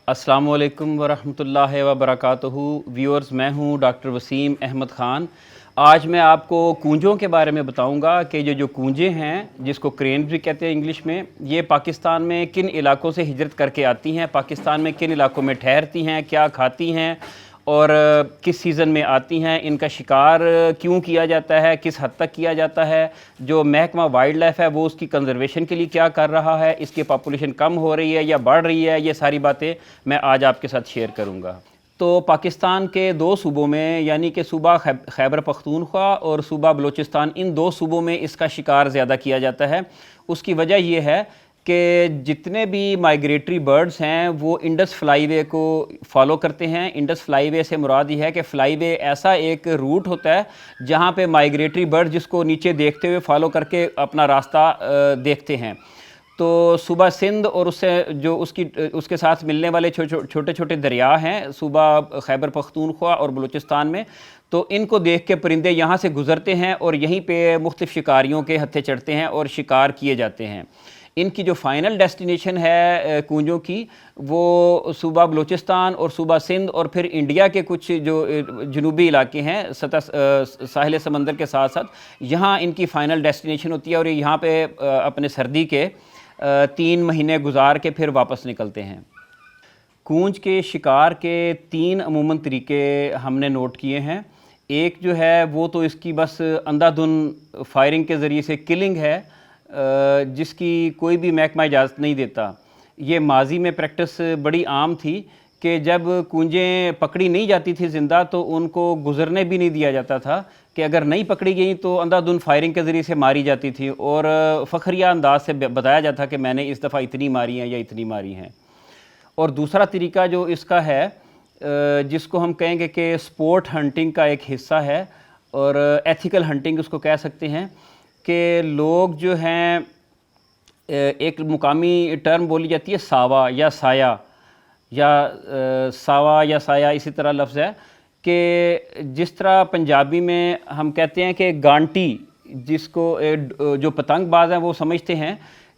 अस्सलामु अलैकुम वरहमतुल्लाहि वबरकातुहू। व्यूअर्स, मैं हूं डॉक्टर वसीम अहमद ख़ान। आज मैं आपको कूंजों के बारे में बताऊंगा कि जो कूंजें हैं, जिसको क्रेन भी कहते हैं इंग्लिश में, ये पाकिस्तान में किन इलाकों से हिजरत करके आती हैं, पाकिस्तान में किन इलाकों में ठहरती हैं, क्या खाती हैं और किस सीज़न में आती हैं, इनका शिकार क्यों किया जाता है, किस हद तक किया जाता है, जो महकमा वाइल्ड लाइफ है वो उसकी कंजर्वेशन के लिए क्या कर रहा है, इसकी पॉपुलेशन कम हो रही है या बढ़ रही है, ये सारी बातें मैं आज आपके साथ शेयर करूँगा। तो पाकिस्तान के दो सूबों में, यानी कि सूबा खैबर पख्तूनख्वा और सूबा बलूचिस्तान, इन दो सूबों में इसका शिकार ज़्यादा किया जाता है। उसकी वजह यह है कि जितने भी माइग्रेटरी बर्ड्स हैं वो इंडस फ्लाईवे को फॉलो करते हैं। इंडस फ्लाईवे से मुराद ये है कि फ्लाईवे ऐसा एक रूट होता है जहाँ पे माइग्रेटरी बर्ड जिसको नीचे देखते हुए फॉलो करके अपना रास्ता देखते हैं। तो सूबा सिंध और उससे जो उसके साथ मिलने वाले छोटे छोटे दरिया हैं सूबा खैबर पख्तूनख्वा और बलूचिस्तान में, तो इनको देख के परिंदे यहाँ से गुज़रते हैं और यहीं पे मुख्तलिफ़ शिकारियों के हत्थे चढ़ते हैं और शिकार किए जाते हैं। इनकी जो फ़ाइनल डेस्टिनेशन है कूंजों की, वो सूबा बलूचिस्तान और सूबा सिंध और फिर इंडिया के कुछ जो जनूबी इलाके हैं साहिल समंदर के साथ साथ, यहाँ इनकी फ़ाइनल डेस्टिनेशन होती है और यहाँ पे अपने सर्दी के 3 महीने गुजार के फिर वापस निकलते हैं। कूंज के शिकार के 3 अमूमन तरीके हमने नोट किए हैं। एक जो है वो तो इसकी बस अंधाधुन फायरिंग के ज़रिए से किलिंग है, जिसकी कोई भी महकमा इजाज़त नहीं देता। ये माजी में प्रैक्टिस बड़ी आम थी कि जब कूंजें पकड़ी नहीं जाती थी ज़िंदा तो उनको गुज़रने भी नहीं दिया जाता था, कि अगर नहीं पकड़ी गई तो अंधाधुन फायरिंग के ज़रिए से मारी जाती थी और फ़खरिया अंदाज से बताया जाता कि मैंने इस दफ़ा इतनी मारी हैं या इतनी मारी हैं। और दूसरा तरीका जो इसका है, जिसको हम कहेंगे कि स्पोर्ट हंटिंग का एक हिस्सा है और एथिकल हंटिंग उसको कह सकते हैं, कि लोग जो हैं, एक मुकामी टर्म बोली जाती है सावा या साया, या सावा या साया इसी तरह लफ्ज़ है, कि जिस तरह पंजाबी में हम कहते हैं कि गांटी, जिसको जो पतंगबाज हैं वो समझते हैं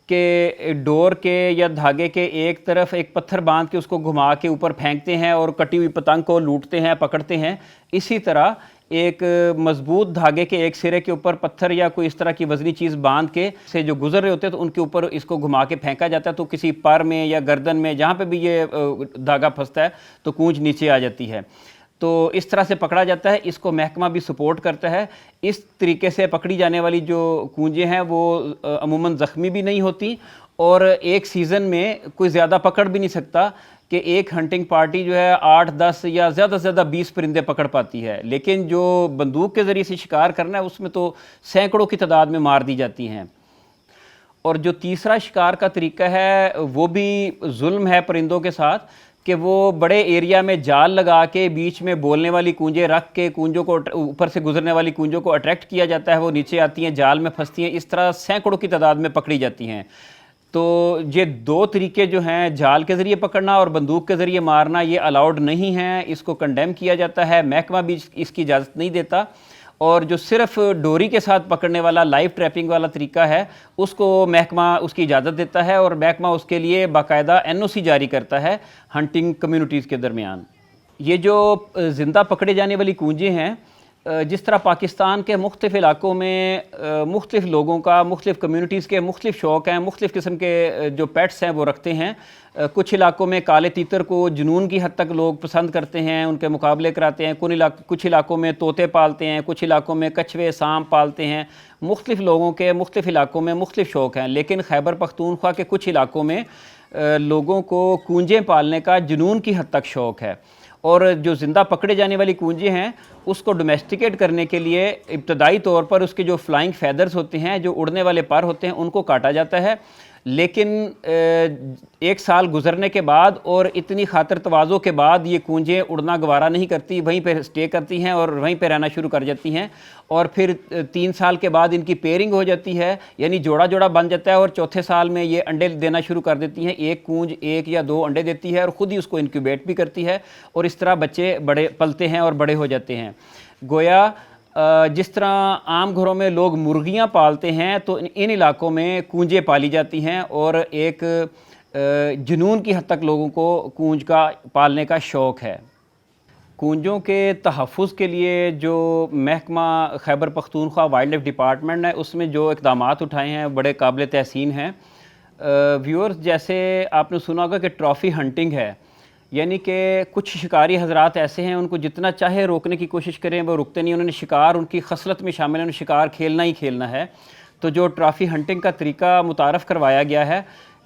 कि डोर के या धागे के एक तरफ एक पत्थर बांध के उसको घुमा के ऊपर फेंकते हैं और कटी हुई पतंग को लूटते हैं, पकड़ते हैं। इसी तरह एक मजबूत धागे के एक सिरे के ऊपर पत्थर या कोई इस तरह की वजनी चीज़ बांध के से जो गुजर रहे होते हैं तो उनके ऊपर इसको घुमा के फेंका जाता है, तो किसी पर में या गर्दन में जहाँ पे भी ये धागा फंसता है तो कूंज नीचे आ जाती है। तो इस तरह से पकड़ा जाता है। इसको महकमा भी सपोर्ट करता है। इस तरीके से पकड़ी जाने वाली जो कूंजें हैं वो अमूमन ज़ख्मी भी नहीं होती और एक सीज़न में कोई ज़्यादा पकड़ भी नहीं सकता कि एक हंटिंग पार्टी जो है 8-10 या ज़्यादा से ज़्यादा 20 परिंदे पकड़ पाती है। लेकिन जो बंदूक के ज़रिए से शिकार करना है उसमें तो सैकड़ों की तादाद में मार दी जाती हैं। और जो तीसरा शिकार का तरीका है वो भी जुल्म है परिंदों के साथ, कि वो बड़े एरिया में जाल लगा के बीच में बोलने वाली कूंजें रख के कूंजों को ऊपर से गुजरने वाली कूंजों को अट्रैक्ट किया जाता है, वो नीचे आती हैं, जाल में फंसती हैं, इस तरह सैकड़ों की तादाद में पकड़ी जाती हैं। तो ये 2 तरीके जो हैं, जाल के ज़रिए पकड़ना और बंदूक के ज़रिए मारना, ये अलाउड नहीं है, इसको कंडेम किया जाता है, महकमा भी इसकी इजाज़त नहीं देता। और जो सिर्फ डोरी के साथ पकड़ने वाला लाइव ट्रैपिंग वाला तरीका है उसको महकमा उसकी इजाज़त देता है और महकमा उसके लिए बाकायदा NOC जारी करता है हंटिंग कम्युनिटीज़ के दरमियान। ये जो ज़िंदा पकड़े जाने वाली कूंजें हैं, जिस तरह पाकिस्तान के मुख्तलिफ़ इलाकों में मुख्तलिफ़ लोगों का, मुख्तलिफ़ कम्युनिटीज़ के मुख्तलिफ़ शौक़ हैं, मुख्तलिफ़ किस्म के जो पेट्स हैं वो रखते हैं। कुछ इलाकों में काले तीतर को जुनून की हद तक लोग पसंद करते हैं, उनके मुकाबले कराते हैं। कुछ इलाकों में तोते पालते हैं, कुछ इलाकों में कछुए सांप पालते हैं। मुख्तलिफ़ लोगों के मुख्तलिफ़ इलाकों में मुख्तलिफ़ शौक़ हैं। लेकिन खैबर पख्तूनख्वा के कुछ इलाकों में लोगों को कूंजें पालने का जुनून की हद तक शौक़ है और जो ज़िंदा पकड़े जाने वाली कूंजें हैं उसको डोमेस्टिकेट करने के लिए इब्तदाई तौर पर उसके जो फ्लाइंग फैदर्स होते हैं, जो उड़ने वाले पर होते हैं, उनको काटा जाता है। लेकिन 1 साल गुजरने के बाद और इतनी खातर तवाज़ो के बाद ये कूंजें उड़ना गवारा नहीं करती, वहीं पर स्टे करती हैं और वहीं पर रहना शुरू कर जाती हैं। और फिर 3 साल के बाद इनकी पेयरिंग हो जाती है, यानी जोड़ा जोड़ा बन जाता है और चौथे साल में ये अंडे देना शुरू कर देती हैं। एक कूंज 1 या 2 अंडे देती है और ख़ुद ही उसको इंक्यूबेट भी करती है और इस तरह बच्चे बड़े पलते हैं और बड़े हो जाते हैं। गोया जिस तरह आम घरों में लोग मुर्गियां पालते हैं तो इन इलाकों में कूंजें पाली जाती हैं और एक جنون کی حد تک لوگوں کو کونج کا پالنے کا شوق ہے۔ کونجوں کے تحفظ کے لیے جو محکمہ Khyber Pakhtunkhwa wild life department نے اس میں جو اقدامات اٹھائے ہیں بڑے قابل تحسین ہیں۔ ویورز، جیسے آپ نے سنا ہوگا کہ ٹرافی ہنٹنگ ہے، یعنی کہ کچھ شکاری حضرات ایسے ہیں ان کو جتنا چاہے روکنے کی کوشش کریں وہ رکتے نہیں، انہوں نے شکار ان کی خصلت میں شامل ہے، انہوں نے شکار کھیلنا ہی کھیلنا ہے۔ تو جو ٹرافی ہنٹنگ کا طریقہ متعارف کروایا گیا ہے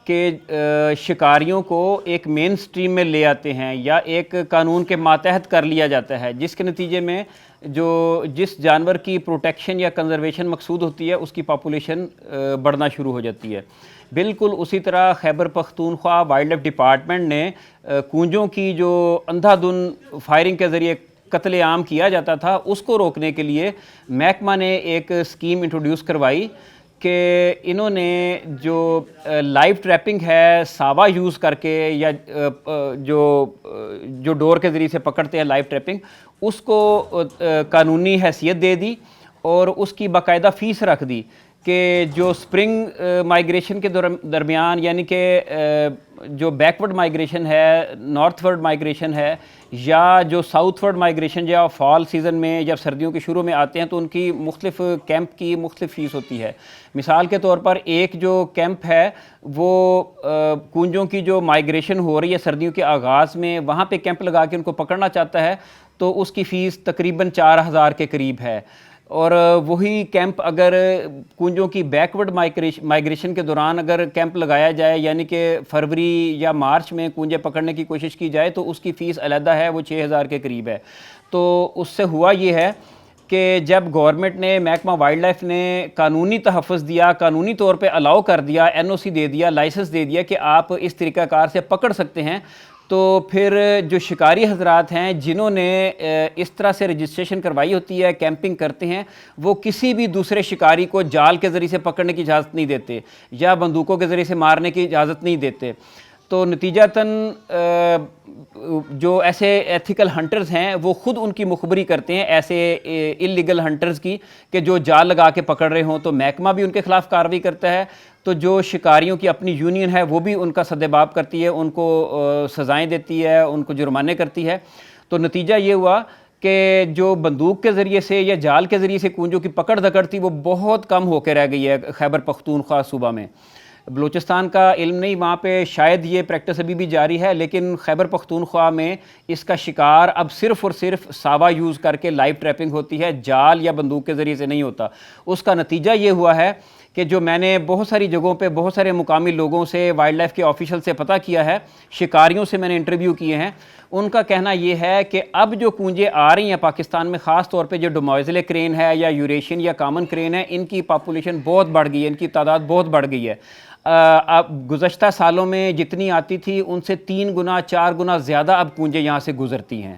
کہ شکاریوں کو ایک مین سٹریم میں لے آتے ہیں یا ایک قانون کے ماتحت کر لیا جاتا ہے، جس کے نتیجے میں جس جانور کی پروٹیکشن یا کنزرویشن مقصود ہوتی ہے اس کی پاپولیشن بڑھنا شروع ہو جاتی ہے۔ بالکل اسی طرح Khyber Pakhtunkhwa wild life department نے کونجوں کی جو اندھا دھن فائرنگ کے ذریعے قتل عام کیا جاتا تھا اس کو روکنے کے لیے محکمہ نے ایک اسکیم انٹروڈیوس کروائی کہ انہوں نے جو لائیو ٹریپنگ ہے ساوا یوز کر کے یا جو ڈور کے ذریعے سے پکڑتے ہیں لائیو ٹریپنگ، اس کو قانونی حیثیت دے دی اور اس کی باقاعدہ فیس رکھ دی کہ جو سپرنگ مائیگریشن کے درمیان، یعنی کہ جو بیک ورڈ مائیگریشن ہے، نارتھ ورڈ مائیگریشن ہے، یا جو ساؤتھ ورڈ مائیگریشن یا فال سیزن میں جب سردیوں کے شروع میں آتے ہیں تو ان کی مختلف کیمپ کی مختلف فیس ہوتی ہے۔ مثال کے طور پر ایک جو کیمپ ہے وہ کونجوں کی جو مائیگریشن ہو رہی ہے سردیوں کے آغاز میں، وہاں پہ کیمپ لگا کے ان کو پکڑنا چاہتا ہے تو اس کی فیس تقریباً 4000 کے قریب ہے۔ اور وہی کیمپ اگر کونجوں کی بیک ورڈ مائیگریشن کے دوران اگر کیمپ لگایا جائے، یعنی کہ فروری یا مارچ میں کونجے پکڑنے کی کوشش کی جائے تو اس کی فیس علیحدہ ہے، وہ 6000 کے قریب ہے۔ تو اس سے ہوا یہ ہے کہ جب گورنمنٹ نے، محکمہ وائلڈ لائف نے قانونی تحفظ دیا، قانونی طور پہ الاؤ کر دیا، NOC دے دیا، لائسنس دے دیا کہ آپ اس طریقہ کار سے پکڑ سکتے ہیں، تو پھر جو شکاری حضرات ہیں جنہوں نے اس طرح سے رجسٹریشن کروائی ہوتی ہے، کیمپنگ کرتے ہیں، وہ کسی بھی دوسرے شکاری کو جال کے ذریعے سے پکڑنے کی اجازت نہیں دیتے یا بندوقوں کے ذریعے سے مارنے کی اجازت نہیں دیتے۔ تو نتیجتاً جو ایسے ایتھیکل ہنٹرز ہیں وہ خود ان کی مخبری کرتے ہیں ایسے اللیگل ہنٹرز کی کہ جو جال لگا کے پکڑ رہے ہوں، تو محکمہ بھی ان کے خلاف کارروائی کرتا ہے، تو جو شکاریوں کی اپنی یونین ہے وہ بھی ان کا سدباب کرتی ہے، ان کو سزائیں دیتی ہے، ان کو جرمانے کرتی ہے۔ تو نتیجہ یہ ہوا کہ جو بندوق کے ذریعے سے یا جال کے ذریعے سے کونجوں کی پکڑ دھکڑ تھی وہ بہت کم ہو کے رہ گئی ہے خیبر پختونخوا صوبہ میں۔ بلوچستان کا علم نہیں، وہاں پہ شاید یہ پریکٹس ابھی بھی جاری ہے، لیکن خیبر پختونخوا میں اس کا شکار اب صرف اور صرف ساوا یوز کر کے لائیو ٹریپنگ ہوتی ہے، جال یا بندوق کے ذریعے سے نہیں ہوتا۔ اس کا نتیجہ یہ ہوا ہے کہ جو میں نے بہت ساری جگہوں پہ بہت سارے مقامی لوگوں سے، وائلڈ لائف کے آفیشل سے پتہ کیا ہے، شکاریوں سے میں نے انٹرویو کیے ہیں، ان کا کہنا یہ ہے کہ اب جو کونجیں آ رہی ہیں پاکستان میں، خاص طور پہ جو ڈوموزلے کرین ہے یا یوریشین یا کامن کرین ہے، ان کی پاپولیشن بہت بڑھ گئی ہے، ان کی تعداد بہت بڑھ گئی ہے۔ اب گزشتہ سالوں میں جتنی آتی تھی ان سے 3 گنا 4 گنا زیادہ اب کونجیں یہاں سے گزرتی ہیں۔